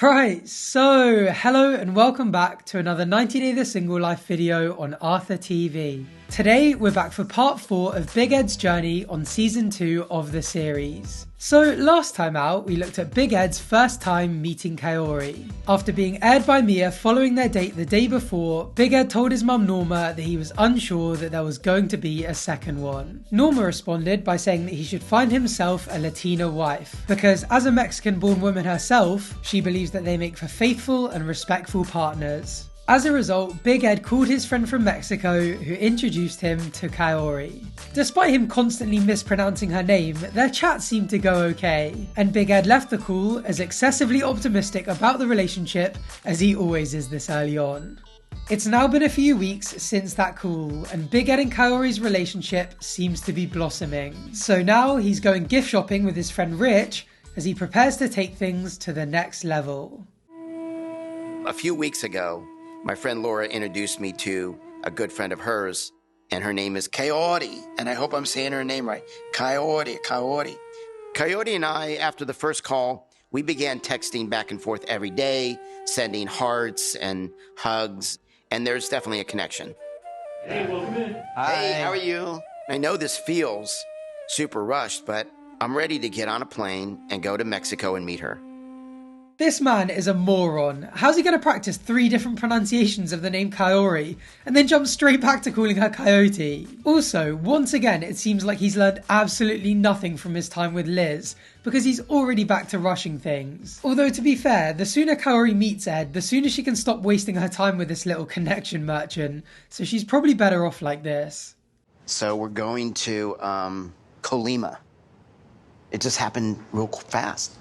Right, so hello and welcome back to another 90 Day The Single Life video on Arthur TV. Today we're back for part 4 of Big Ed's journey on season 2 of the series. So last time out we looked at Big Ed's first time meeting Kaori. After being aired by Mia following their date the day before, Big Ed told his mum Norma that he was unsure that there was going to be a second one. Norma responded by saying that he should find himself a Latina wife, because as a Mexican born woman herself, she believes that they make for faithful and respectful partners. As a result, Big Ed called his friend from Mexico who introduced him to Kaori. Despite him constantly mispronouncing her name, their chat seemed to go okay, and Big Ed left the call as excessively optimistic about the relationship as he always is this early on. It's now been a few weeks since that call, and Big Ed and Kaori's relationship seems to be blossoming. So now he's going gift shopping with his friend Rich as he prepares to take things to the next level. A few weeks ago, my friend Laura introduced me to a good friend of hers, and her name is Kaori, and I hope I'm saying her name right. Kaori. Kaori and I, after the first call, we began texting back and forth every day, sending hearts and hugs, and there's definitely a connection. Hey, welcome in. Hi. Hey, how are you? I know this feels super rushed, but I'm ready to get on a plane and go to Mexico and meet her. This man is a moron. How's he going to practice 3 different pronunciations of the name Kaori and then jump straight back to calling her Coyote? Also, once again, it seems like he's learned absolutely nothing from his time with Liz, because he's already back to rushing things. Although to be fair, the sooner Kaori meets Ed, the sooner she can stop wasting her time with this little connection merchant, so she's probably better off like this. So we're going to Colima. It just happened real fast.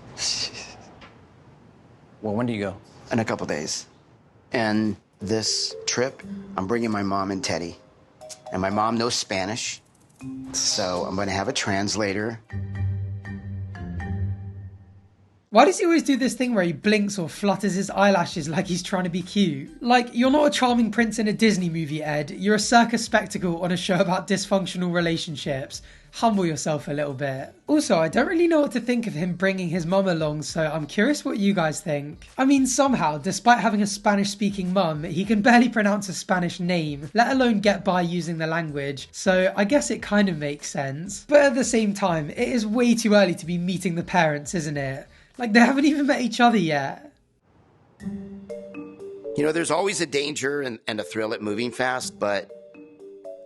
Well, when do you go? In a couple days. And this trip, I'm bringing my mom and Teddy. And my mom knows Spanish, so I'm going to have a translator. Why does he always do this thing where he blinks or flutters his eyelashes like he's trying to be cute? Like, you're not a charming prince in a Disney movie, Ed. You're a circus spectacle on a show about dysfunctional relationships. Humble yourself a little bit. Also, I don't really know what to think of him bringing his mum along, so I'm curious what you guys think. I mean, somehow, despite having a Spanish-speaking mum, he can barely pronounce a Spanish name, let alone get by using the language, so I guess it kind of makes sense. But at the same time, it is way too early to be meeting the parents, isn't it? Like, they haven't even met each other yet. You know, there's always a danger and a thrill at moving fast, but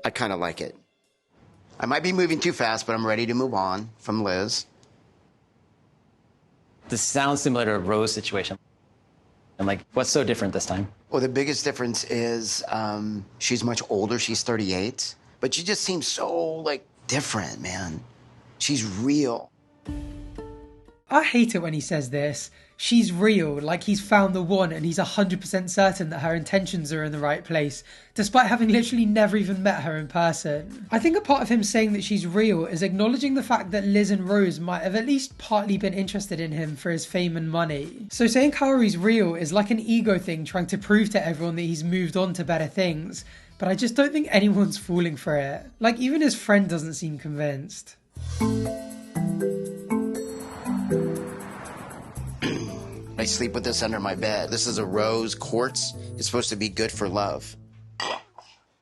I kind of like it. I might be moving too fast, but I'm ready to move on from Liz. This sounds similar to a Rose situation. And like, what's so different this time? Well, the biggest difference is she's much older. She's 38. But she just seems so, like, different, man. She's real. I hate it when he says this. She's real, like he's found the one and he's 100% certain that her intentions are in the right place, despite having literally never even met her in person. I think a part of him saying that she's real is acknowledging the fact that Liz and Rose might have at least partly been interested in him for his fame and money. So saying Kaori's real is like an ego thing trying to prove to everyone that he's moved on to better things, but I just don't think anyone's falling for it. Like, even his friend doesn't seem convinced. I sleep with this under my bed. This is a rose quartz. It's supposed to be good for love.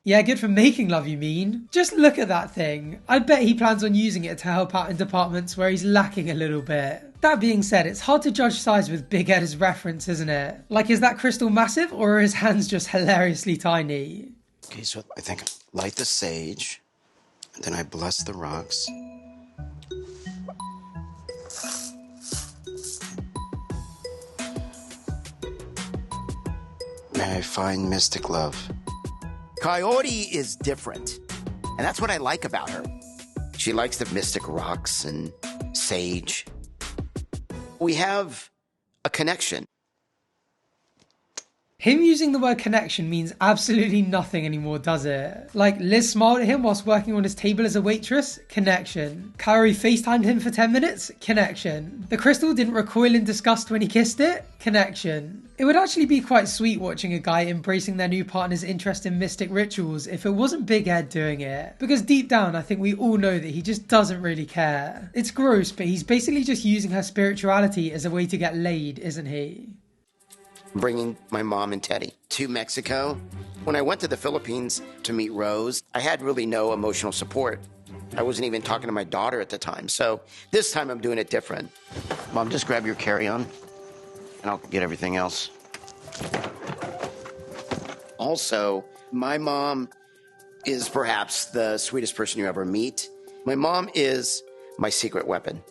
Yeah, good for making love, you mean? Just look at that thing. I bet he plans on using it to help out in departments where he's lacking a little bit. That being said, it's hard to judge size with Big Ed as reference, isn't it? Like, is that crystal massive or are his hands just hilariously tiny? Okay, so I think I light the sage, and then I bless the rocks. May I find mystic love. Kaori is different, and that's what I like about her. She likes the mystic rocks and sage. We have a connection. Him using the word connection means absolutely nothing anymore, does it? Like, Liz smiled at him whilst working on his table as a waitress? Connection. Kaori FaceTimed him for 10 minutes? Connection. The crystal didn't recoil in disgust when he kissed it? Connection. It would actually be quite sweet watching a guy embracing their new partner's interest in mystic rituals if it wasn't Big Ed doing it. Because deep down, I think we all know that he just doesn't really care. It's gross, but he's basically just using her spirituality as a way to get laid, isn't he? bringing my mom and Teddy to Mexico. When I went to the Philippines to meet Rose, I had really no emotional support. I wasn't even talking to my daughter at the time. So this time I'm doing it different. Mom, just grab your carry-on and I'll get everything else. Also, my mom is perhaps the sweetest person you ever meet. My mom is my secret weapon.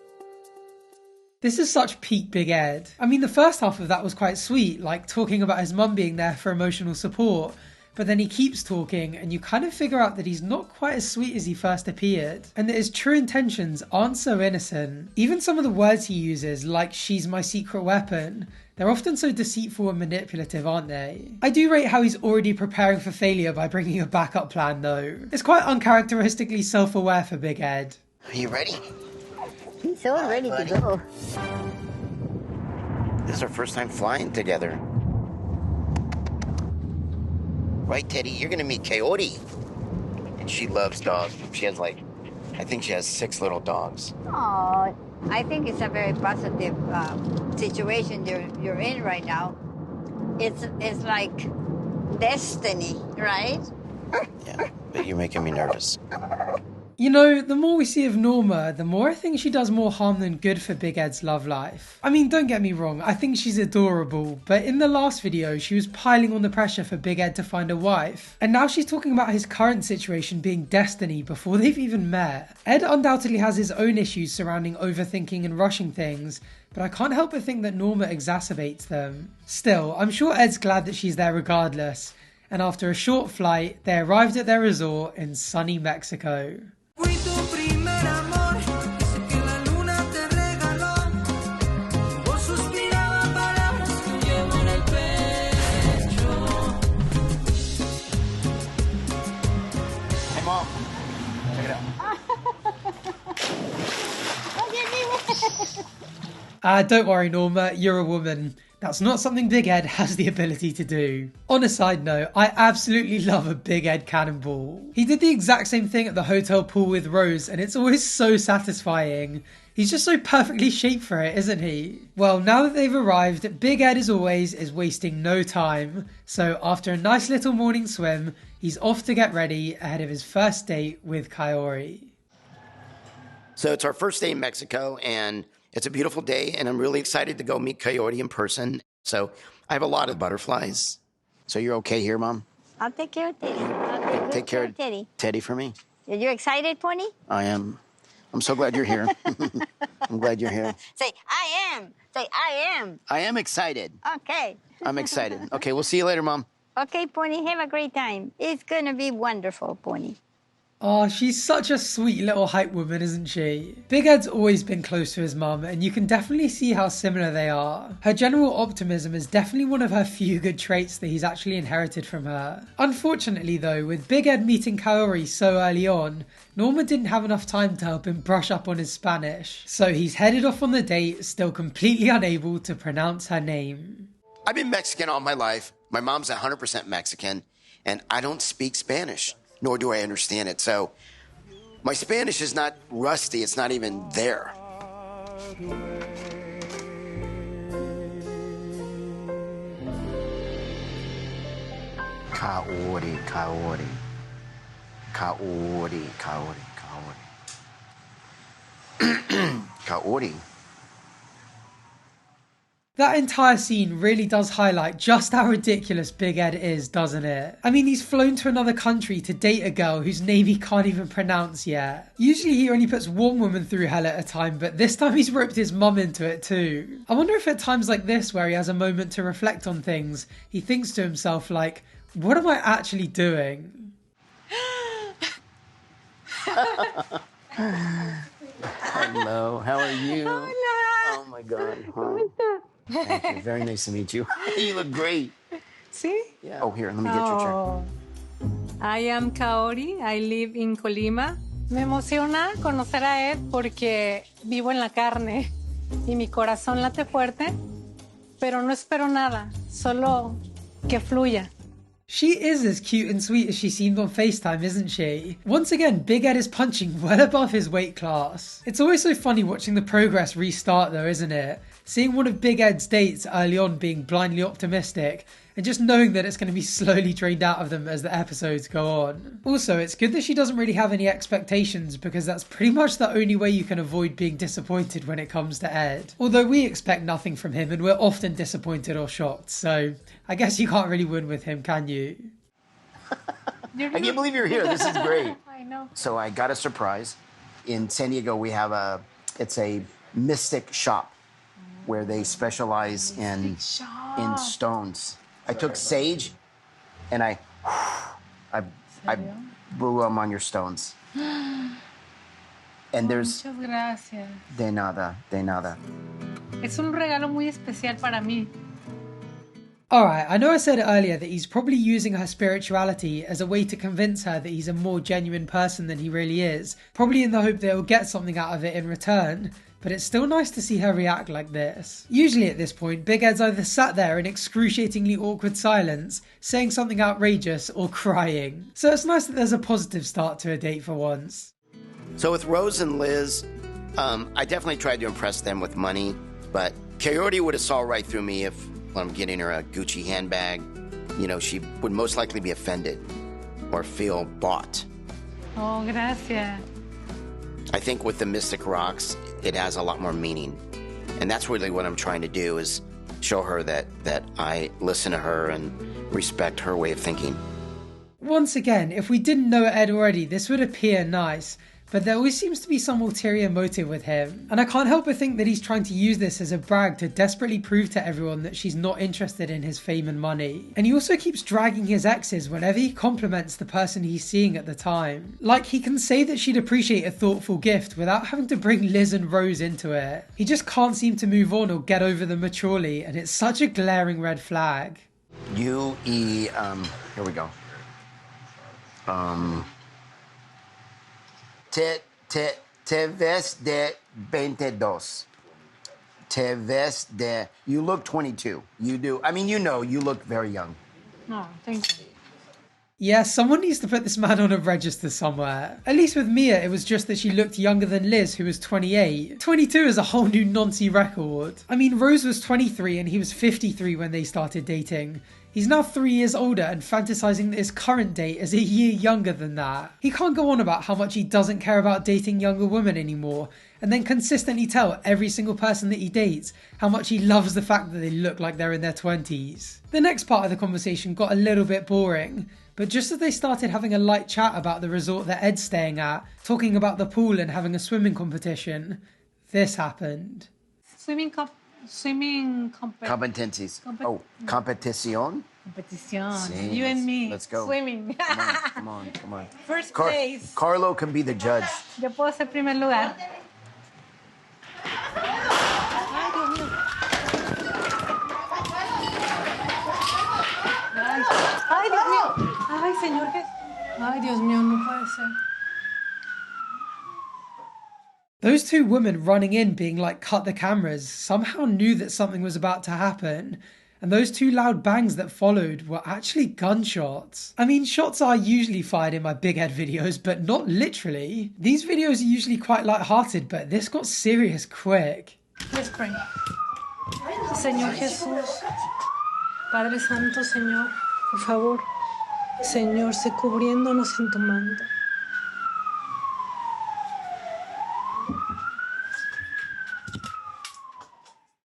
This is such peak Big Ed. I mean, the first half of that was quite sweet, like talking about his mum being there for emotional support. But then he keeps talking and you kind of figure out that he's not quite as sweet as he first appeared, and that his true intentions aren't so innocent. Even some of the words he uses, like "she's my secret weapon," they're often so deceitful and manipulative, aren't they? I do rate how he's already preparing for failure by bringing a backup plan though. It's quite uncharacteristically self-aware for Big Ed. Are you ready? He's all ready to go. This is our first time flying together. Right, Teddy? You're gonna meet Kaori. And she loves dogs. She has I think she has 6 little dogs. Oh, I think it's a very positive situation you're in right now. It's like destiny, right? Yeah, but you're making me nervous. You know, the more we see of Norma, the more I think she does more harm than good for Big Ed's love life. I mean, don't get me wrong, I think she's adorable, but in the last video, she was piling on the pressure for Big Ed to find a wife. And now she's talking about his current situation being destiny before they've even met. Ed undoubtedly has his own issues surrounding overthinking and rushing things, but I can't help but think that Norma exacerbates them. Still, I'm sure Ed's glad that she's there regardless, and after a short flight, they arrived at their resort in sunny Mexico. Hey, Mom. Check it out. Don't worry, Norma, you're a woman. That's not something Big Ed has the ability to do. On a side note, I absolutely love a Big Ed cannonball. He did the exact same thing at the hotel pool with Rose, and it's always so satisfying. He's just so perfectly shaped for it, isn't he? Well, now that they've arrived, Big Ed, as always, is wasting no time. So after a nice little morning swim, he's off to get ready ahead of his first date with Kaori. So it's our first day in Mexico, and it's a beautiful day, and I'm really excited to go meet Kaori in person. So I have a lot of butterflies. So you're okay here, Mom? I'll take care of Teddy. I'll Take care of Teddy. Teddy for me. Are you excited, Pony? I am. I'm so glad you're here. I'm glad you're here. Say, I am. Say, I am. I am excited. Okay. I'm excited. Okay, we'll see you later, Mom. Okay, Pony, have a great time. It's going to be wonderful, Pony. Oh, she's such a sweet little hype woman, isn't she? Big Ed's always been close to his mum, and you can definitely see how similar they are. Her general optimism is definitely one of her few good traits that he's actually inherited from her. Unfortunately though, with Big Ed meeting Kaori so early on, Norma didn't have enough time to help him brush up on his Spanish. So he's headed off on the date, still completely unable to pronounce her name. I've been Mexican all my life. My mom's 100% Mexican, and I don't speak Spanish, nor do I understand it. So my Spanish is not rusty. It's not even there. Kaori, Kaori. Kaori, Kaori, Kaori. Kaori. That entire scene really does highlight just how ridiculous Big Ed is, doesn't it? I mean, he's flown to another country to date a girl whose name he can't even pronounce yet. Usually he only puts one woman through hell at a time, but this time he's roped his mum into it too. I wonder if at times like this, where he has a moment to reflect on things, he thinks to himself like, what am I actually doing? Hello, how are you? Hola. Oh my God. Thank you. Very nice to meet you. You look great. See? Yeah. Oh, here, let me get your chair. Oh. I am Kaori. I live in Colima. Me emociona conocer a Ed porque vivo en la carne y mi corazón late fuerte, pero no espero nada, solo que fluya. She is as cute and sweet as she seemed on FaceTime, isn't she? Once again, Big Ed is punching well above his weight class. It's always so funny watching the progress restart though, isn't it? seeing one of Big Ed's dates early on being blindly optimistic, and just knowing that it's going to be slowly drained out of them as the episodes go on. Also, it's good that she doesn't really have any expectations, because that's pretty much the only way you can avoid being disappointed when it comes to Ed. Although we expect nothing from him and we're often disappointed or shocked, so I guess you can't really win with him, can you? I can't believe you're here. This is great. I know. So I got a surprise. In San Diego, we have it's a mystic shop where they specialize in stones. I took sage and I blew them on your stones. And there's... Muchas gracias. De nada, de nada. Es un regalo muy especial para mí. Alright, I know I said earlier that he's probably using her spirituality as a way to convince her that he's a more genuine person than he really is, probably in the hope that he'll get something out of it in return, but it's still nice to see her react like this. Usually at this point, Big Ed's either sat there in excruciatingly awkward silence, saying something outrageous, or crying. So it's nice that there's a positive start to a date for once. So with Rose and Liz, I definitely tried to impress them with money, but Kaori would have saw right through me if, when I'm getting her a Gucci handbag, you know, she would most likely be offended or feel bought. Oh, gracias. I think with the Mystic Rocks, it has a lot more meaning. And that's really what I'm trying to do, is show her that I listen to her and respect her way of thinking. Once again, if we didn't know Ed already, this would appear nice, but there always seems to be some ulterior motive with him. And I can't help but think that he's trying to use this as a brag to desperately prove to everyone that she's not interested in his fame and money. And he also keeps dragging his exes whenever he compliments the person he's seeing at the time. Like, he can say that she'd appreciate a thoughtful gift without having to bring Liz and Rose into it. He just can't seem to move on or get over them maturely, and it's such a glaring red flag. Here we go. Te ves de 22. Te ves de... You look 22. You do. I mean, you know, you look very young. No, thank you. Yeah, someone needs to put this man on a register somewhere. At least with Mia, it was just that she looked younger than Liz, who was 28. 22 is a whole new Nancy record. I mean, Rose was 23 and he was 53 when they started dating. He's now 3 years older and fantasizing that his current date is a year younger than that. He can't go on about how much he doesn't care about dating younger women anymore, and then consistently tell every single person that he dates how much he loves the fact that they look like they're in their 20s. The next part of the conversation got a little bit boring, but just as they started having a light chat about the resort that Ed's staying at, talking about the pool and having a swimming competition, this happened. Competencies. Competition? Competition. Sí, You and me. Let's go. Swimming. Come on. First place. Carlo can be the judge. Yo puedo ser primer lugar. Ay, Dios mío. Ay, señor. Ay, Dios mío, no puede ser. Those two women running in being like, cut the cameras, somehow knew that something was about to happen. And those two loud bangs that followed were actually gunshots. I mean, shots are usually fired in my Big Ed videos, but not literally. These videos are usually quite light-hearted, but this got serious quick. Let's pray. Señor Jesús, Padre Santo, Señor, por favor, Señor, sé cubriéndonos en tu manto.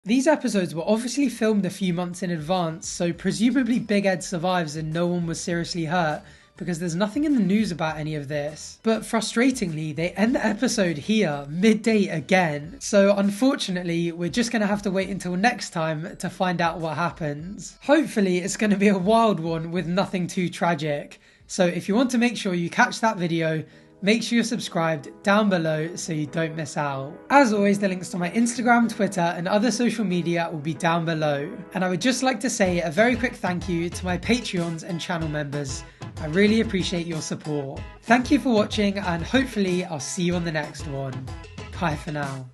These episodes were obviously filmed a few months in advance, so presumably Big Ed survives and no one was seriously hurt, because there's nothing in the news about any of this. But frustratingly, they end the episode here, mid-date again. So unfortunately, we're just going to have to wait until next time to find out what happens. Hopefully it's going to be a wild one with nothing too tragic. So if you want to make sure you catch that video, make sure you're subscribed down below so you don't miss out. As always, the links to my Instagram, Twitter and other social media will be down below. And I would just like to say a very quick thank you to my Patreons and channel members. I really appreciate your support. Thank you for watching, and hopefully I'll see you on the next one. Bye for now.